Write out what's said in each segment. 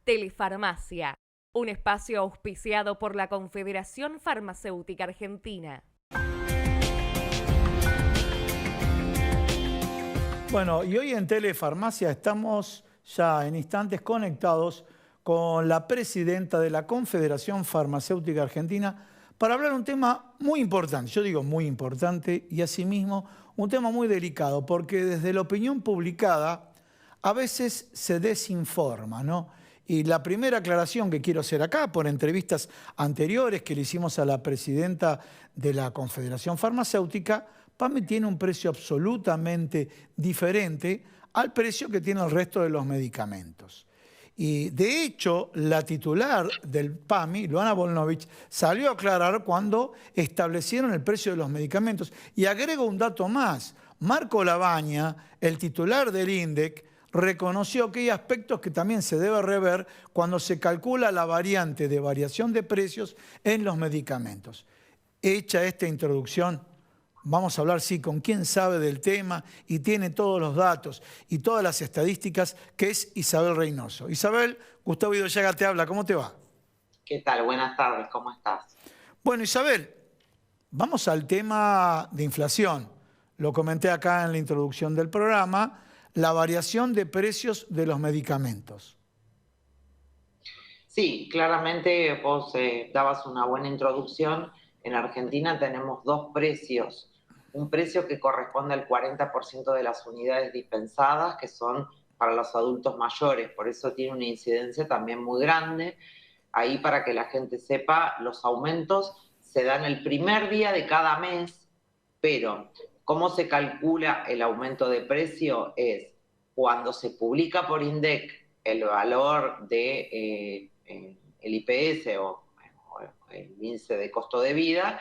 Telefarmacia, un espacio auspiciado por la Confederación Farmacéutica Argentina. Bueno, y hoy en Telefarmacia estamos ya en instantes conectados con la presidenta de la Confederación Farmacéutica Argentina para hablar de un tema muy importante, yo digo muy importante, y asimismo un tema muy delicado, porque desde la opinión publicada a veces se desinforma, ¿no? Y la primera aclaración que quiero hacer acá, por entrevistas anteriores que le hicimos a la presidenta de la Confederación Farmacéutica, PAMI tiene un precio absolutamente diferente al precio que tiene el resto de los medicamentos. Y de hecho, la titular del PAMI, Luana Volnovich, salió a aclarar cuando establecieron el precio de los medicamentos. Y agrego un dato más. Marco Labaña, el titular del INDEC, reconoció que hay aspectos que también se debe rever cuando se calcula la variante de variación de precios en los medicamentos. Hecha esta introducción, vamos a hablar, sí, con quien sabe del tema y tiene todos los datos y todas las estadísticas, que es Isabel Reynoso. Isabel, Gustavo Idoyaga te habla, ¿cómo te va? ¿Qué tal? Buenas tardes, ¿cómo estás? Bueno, Isabel, vamos al tema de inflación. Lo comenté acá en la introducción del programa, la variación de precios de los medicamentos. Sí, claramente vos dabas una buena introducción. En Argentina tenemos dos precios. Un precio que corresponde al 40% de las unidades dispensadas, que son para los adultos mayores, por eso tiene una incidencia también muy grande. Ahí, para que la gente sepa, los aumentos se dan el primer día de cada mes, pero ¿cómo se calcula el aumento de precio? Es cuando se publica por INDEC el valor de el IPS o el índice de costo de vida,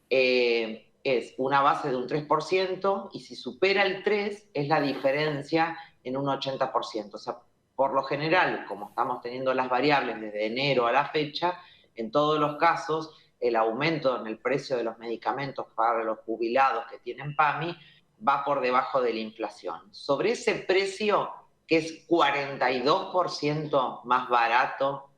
es una base de un 3%, y si supera el 3% es la diferencia en un 80%. O sea, por lo general, como estamos teniendo las variables desde enero a la fecha, en todos los casos el aumento en el precio de los medicamentos para los jubilados que tienen PAMI va por debajo de la inflación. Sobre ese precio, que es 42% más barato,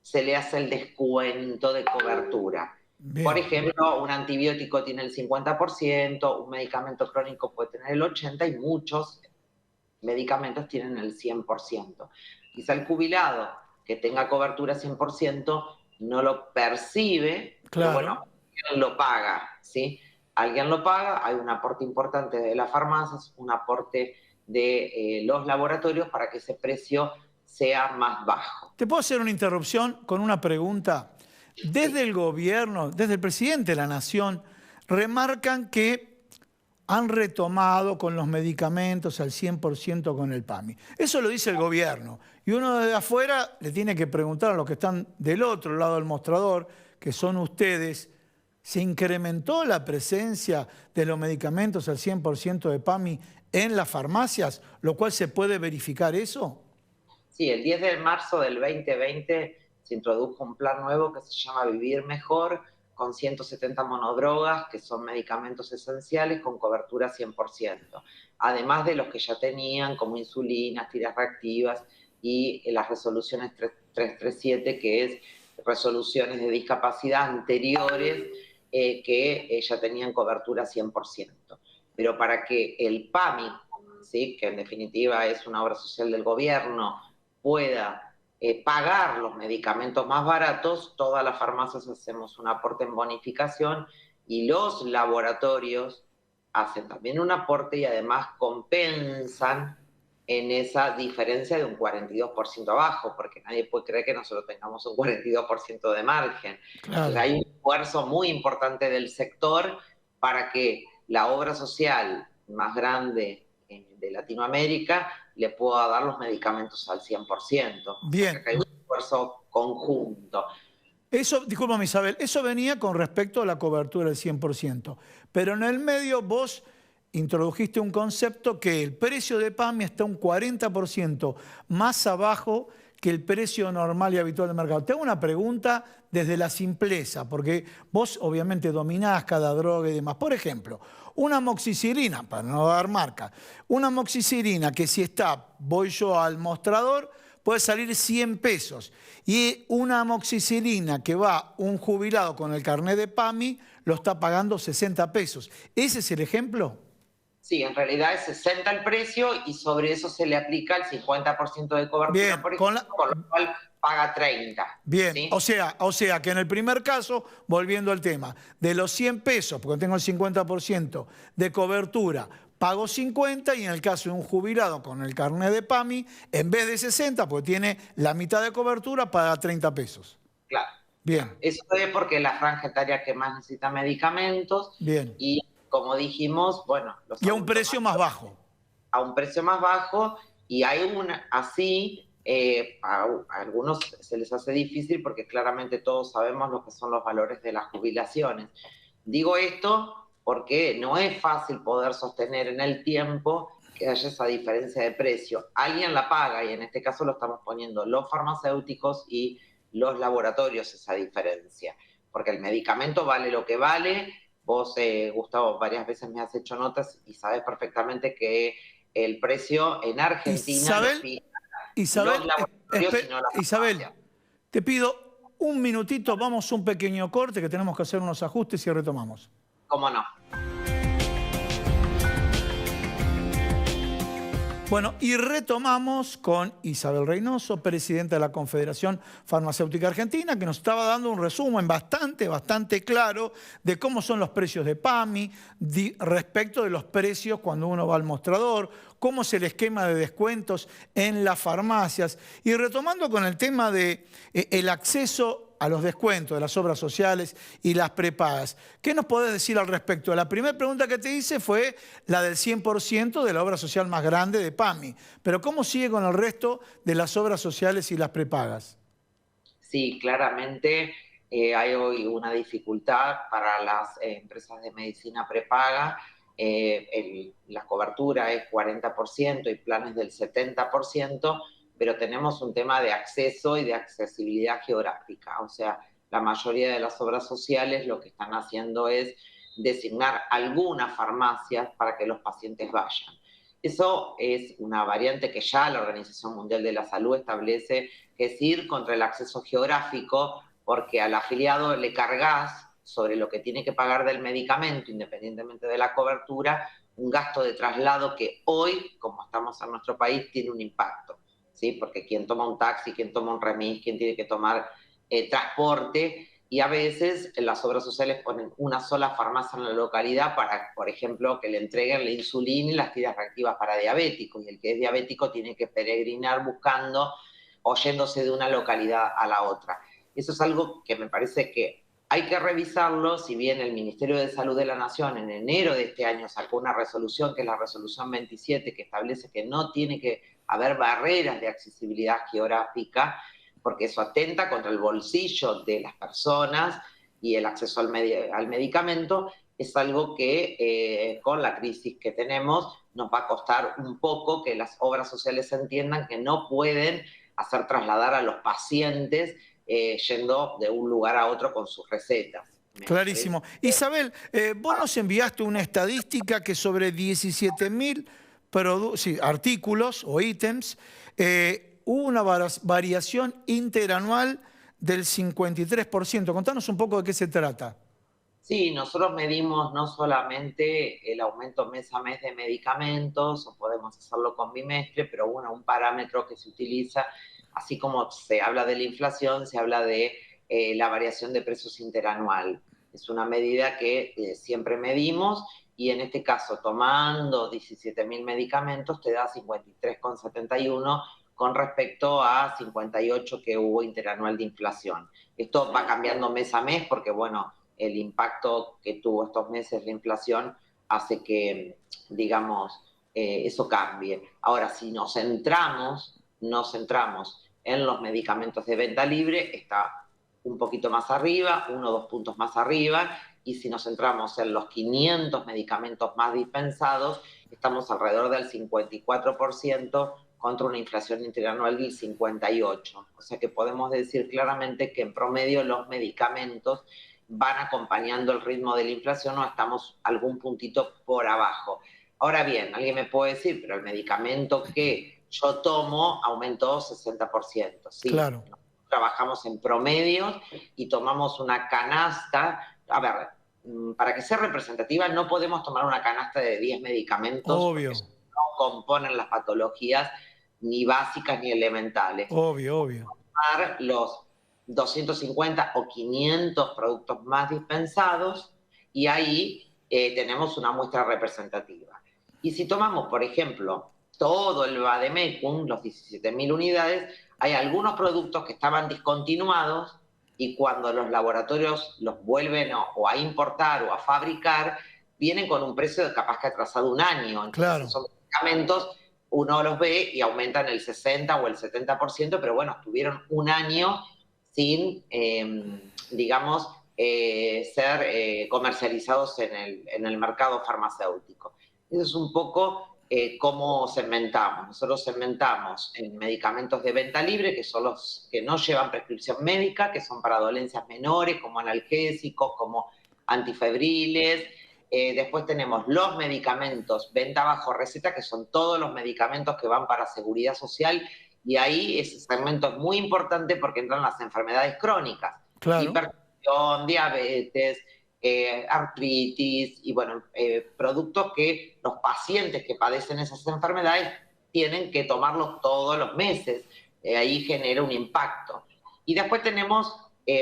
se le hace el descuento de cobertura. Bien. Por ejemplo, un antibiótico tiene el 50%, un medicamento crónico puede tener el 80% y muchos medicamentos tienen el 100%. Quizá el jubilado que tenga cobertura 100% no lo percibe, claro. Pero bueno, alguien lo paga, ¿sí? Alguien lo paga, hay un aporte importante de las farmacias, un aporte de los laboratorios para que ese precio sea más bajo. ¿Te puedo hacer una interrupción con una pregunta? Desde el gobierno, desde el presidente de la Nación, remarcan que han retomado con los medicamentos al 100% con el PAMI. Eso lo dice el gobierno. Y uno de afuera le tiene que preguntar a los que están del otro lado del mostrador, que son ustedes, ¿se incrementó la presencia de los medicamentos al 100% de PAMI en las farmacias? ¿Lo cual se puede verificar eso? Sí, el 10 de marzo del 2020 se introdujo un plan nuevo que se llama Vivir Mejor, con 170 monodrogas, que son medicamentos esenciales con cobertura 100%. Además de los que ya tenían, como insulinas, tiras reactivas y las resoluciones 337, que es resoluciones de discapacidad anteriores que ya tenían cobertura 100%. Pero para que el PAMI, ¿sí?, que en definitiva es una obra social del gobierno, pueda pagar los medicamentos más baratos, todas las farmacias hacemos un aporte en bonificación y los laboratorios hacen también un aporte y además compensan en esa diferencia de un 42% abajo, porque nadie puede creer que nosotros tengamos un 42% de margen. Claro. Entonces hay un esfuerzo muy importante del sector para que la obra social más grande de Latinoamérica le pueda dar los medicamentos al 100%. Bien. O sea, que hay un esfuerzo conjunto. Eso, discúlpame Isabel, eso venía con respecto a la cobertura del 100%. Pero en el medio vos introdujiste un concepto que el precio de PAMI está un 40% más abajo que el precio normal y habitual del mercado. Te hago una pregunta desde la simpleza, porque vos obviamente dominás cada droga y demás. Por ejemplo, una amoxicilina, para no dar marca, una amoxicilina que si está, voy yo al mostrador, puede salir 100 pesos. Y una amoxicilina que va un jubilado con el carnet de PAMI lo está pagando 60 pesos. ¿Ese es el ejemplo? Sí, en realidad es 60 el precio y sobre eso se le aplica el 50% de cobertura, Bien, por ejemplo, con lo cual paga 30. Bien, ¿sí? o sea que en el primer caso, volviendo al tema, de los 100 pesos, porque tengo el 50% de cobertura, pago 50 y en el caso de un jubilado con el carnet de PAMI, en vez de 60, porque tiene la mitad de cobertura, paga 30 pesos. Claro. Bien. Eso es porque es la franja etaria que más necesita medicamentos. Bien. Y como dijimos, bueno, Y a un precio más bajo. A un precio más bajo, y hay así, a algunos se les hace difícil porque claramente todos sabemos lo que son los valores de las jubilaciones. Digo esto porque no es fácil poder sostener en el tiempo que haya esa diferencia de precio. Alguien la paga y en este caso lo estamos poniendo los farmacéuticos y los laboratorios, esa diferencia, porque el medicamento vale lo que vale. Vos, Gustavo, varias veces me has hecho notas y sabes perfectamente que el precio en Argentina lo fijan los laboratorios y no las farmacias. Te pido un minutito, vamos a un pequeño corte que tenemos que hacer unos ajustes y retomamos. ¿Cómo no? Bueno, y retomamos con Isabel Reynoso, presidenta de la Confederación Farmacéutica Argentina, que nos estaba dando un resumen bastante claro de cómo son los precios de PAMI, respecto de los precios cuando uno va al mostrador, cómo es el esquema de descuentos en las farmacias. Y retomando con el tema de el acceso a los descuentos de las obras sociales y las prepagas. ¿Qué nos podés decir al respecto? La primera pregunta que te hice fue la del 100% de la obra social más grande de PAMI. Pero ¿cómo sigue con el resto de las obras sociales y las prepagas? Sí, claramente hay hoy una dificultad para las empresas de medicina prepaga. La cobertura es 40% y planes del 70%, pero tenemos un tema de acceso y de accesibilidad geográfica. O sea, la mayoría de las obras sociales lo que están haciendo es designar algunas farmacias para que los pacientes vayan. Eso es una variante que ya la Organización Mundial de la Salud establece, que es ir contra el acceso geográfico, porque al afiliado le cargas sobre lo que tiene que pagar del medicamento, independientemente de la cobertura, un gasto de traslado que hoy, como estamos en nuestro país, tiene un impacto. ¿Sí? Porque quien toma un taxi, quien toma un remis, quien tiene que tomar transporte, y a veces las obras sociales ponen una sola farmacia en la localidad para, por ejemplo, que le entreguen la insulina y las tiras reactivas para diabéticos, y el que es diabético tiene que peregrinar buscando o yéndose de una localidad a la otra. Eso es algo que me parece que hay que revisarlo. Si bien el Ministerio de Salud de la Nación en enero de este año sacó una resolución, que es la resolución 27, que establece que no tiene que haber barreras de accesibilidad geográfica, porque eso atenta contra el bolsillo de las personas y el acceso al medicamento, es algo que con la crisis que tenemos nos va a costar un poco que las obras sociales entiendan que no pueden hacer trasladar a los pacientes yendo de un lugar a otro con sus recetas. Clarísimo. Isabel, vos nos enviaste una estadística que sobre 17.000 artículos o ítems, hubo una variación interanual del 53%. Contanos un poco de qué se trata. Sí, nosotros medimos no solamente el aumento mes a mes de medicamentos, o podemos hacerlo con bimestre, pero bueno, un parámetro que se utiliza, así como se habla de la inflación, se habla de la variación de precios interanual. Es una medida que siempre medimos, y en este caso, tomando 17.000 medicamentos, te da 53,71 con respecto a 58 que hubo interanual de inflación. Esto va cambiando mes a mes porque, bueno, el impacto que tuvo estos meses la inflación hace que, digamos, eso cambie. Ahora, si nos centramos en los medicamentos de venta libre, está un poquito más arriba, 1 o 2 puntos más arriba, y si nos centramos en los 500 medicamentos más dispensados, estamos alrededor del 54% contra una inflación interanual del 58%. O sea que podemos decir claramente que en promedio los medicamentos van acompañando el ritmo de la inflación, o estamos algún puntito por abajo. Ahora bien, alguien me puede decir, pero el medicamento que yo tomo aumentó 60%. ¿Sí? Claro. Trabajamos en promedios y tomamos una canasta. A ver, para que sea representativa no podemos tomar una canasta de 10 medicamentos Obvio. porque no componen las patologías ni básicas ni elementales. Obvio. Tomar los 250 o 500 productos más dispensados y ahí tenemos una muestra representativa. Y si tomamos, por ejemplo, todo el Vademecum, los 17.000 unidades, hay algunos productos que estaban discontinuados y cuando los laboratorios los vuelven o a importar o a fabricar, vienen con un precio capaz que atrasado un año. Entonces, claro. Son medicamentos, uno los ve y aumentan el 60 o el 70%, pero bueno, estuvieron un año sin, ser comercializados en el mercado farmacéutico. Eso es un poco cómo segmentamos. Nosotros segmentamos en medicamentos de venta libre, que son los que no llevan prescripción médica, que son para dolencias menores, como analgésicos, como antifebriles. Después tenemos los medicamentos venta bajo receta, que son todos los medicamentos que van para seguridad social, y ahí ese segmento es muy importante porque entran las enfermedades crónicas. Claro. Hipertensión, diabetes, artritis y bueno, productos que los pacientes que padecen esas enfermedades tienen que tomarlos todos los meses. Ahí genera un impacto. Y después tenemos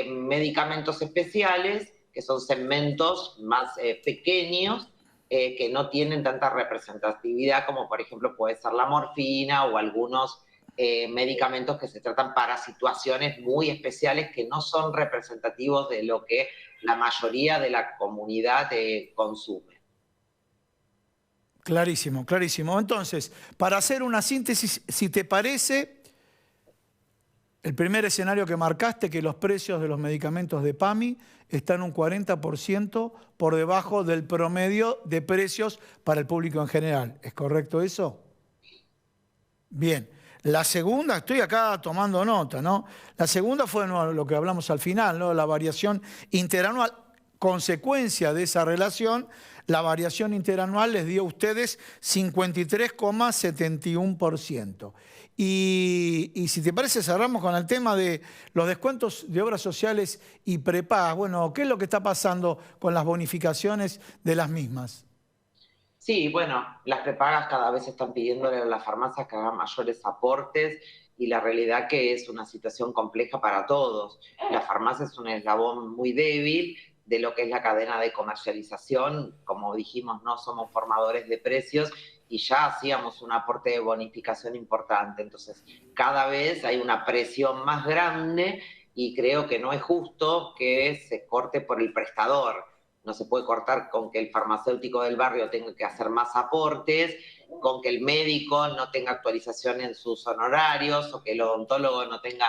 medicamentos especiales, que son segmentos más pequeños, que no tienen tanta representatividad como por ejemplo puede ser la morfina o algunos medicamentos que se tratan para situaciones muy especiales que no son representativos de lo que la mayoría de la comunidad consume. Clarísimo. Entonces, para hacer una síntesis, si te parece, el primer escenario que marcaste, que los precios de los medicamentos de PAMI están un 40% por debajo del promedio de precios para el público en general. ¿Es correcto eso? Bien. La segunda, estoy acá tomando nota, ¿no? La segunda fue lo que hablamos al final, ¿no? La variación interanual. Consecuencia de esa relación, la variación interanual les dio a ustedes 53,71%. Y si te parece, cerramos con el tema de los descuentos de obras sociales y prepagas. Bueno, ¿qué es lo que está pasando con las bonificaciones de las mismas? Sí, bueno, las prepagas cada vez están pidiéndole a las farmacias que hagan mayores aportes y la realidad que es una situación compleja para todos. La farmacia es un eslabón muy débil de lo que es la cadena de comercialización. Como dijimos, no somos formadores de precios y ya hacíamos un aporte de bonificación importante. Entonces, cada vez hay una presión más grande y creo que no es justo que se corte por el prestador. No se puede cortar con que el farmacéutico del barrio tenga que hacer más aportes, con que el médico no tenga actualización en sus honorarios o que el odontólogo no tenga,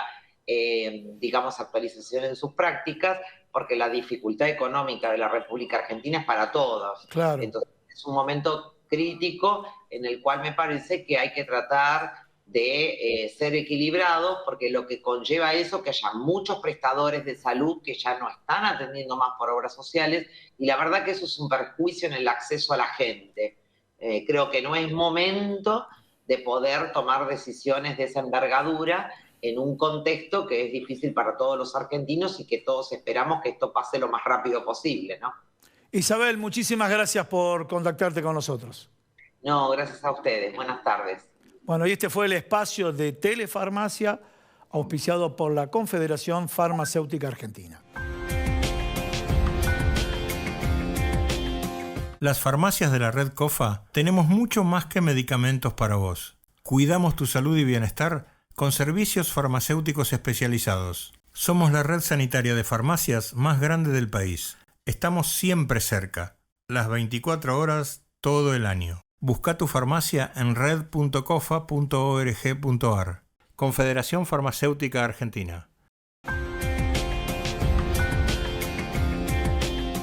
actualización en sus prácticas, porque la dificultad económica de la República Argentina es para todos. Claro. Entonces, es un momento crítico en el cual me parece que hay que tratar de ser equilibrados, porque lo que conlleva eso, que haya muchos prestadores de salud que ya no están atendiendo más por obras sociales, y la verdad que eso es un perjuicio en el acceso a la gente. Creo que no es momento de poder tomar decisiones de esa envergadura en un contexto que es difícil para todos los argentinos y que todos esperamos que esto pase lo más rápido posible, ¿no? Isabel, muchísimas gracias por contactarte con nosotros. No, gracias a ustedes. Buenas tardes. Bueno, y este fue el espacio de Telefarmacia, auspiciado por la Confederación Farmacéutica Argentina. Las farmacias de la red COFA tenemos mucho más que medicamentos para vos. Cuidamos tu salud y bienestar con servicios farmacéuticos especializados. Somos la red sanitaria de farmacias más grande del país. Estamos siempre cerca, las 24 horas, todo el año. Busca tu farmacia en red.cofa.org.ar. Confederación Farmacéutica Argentina.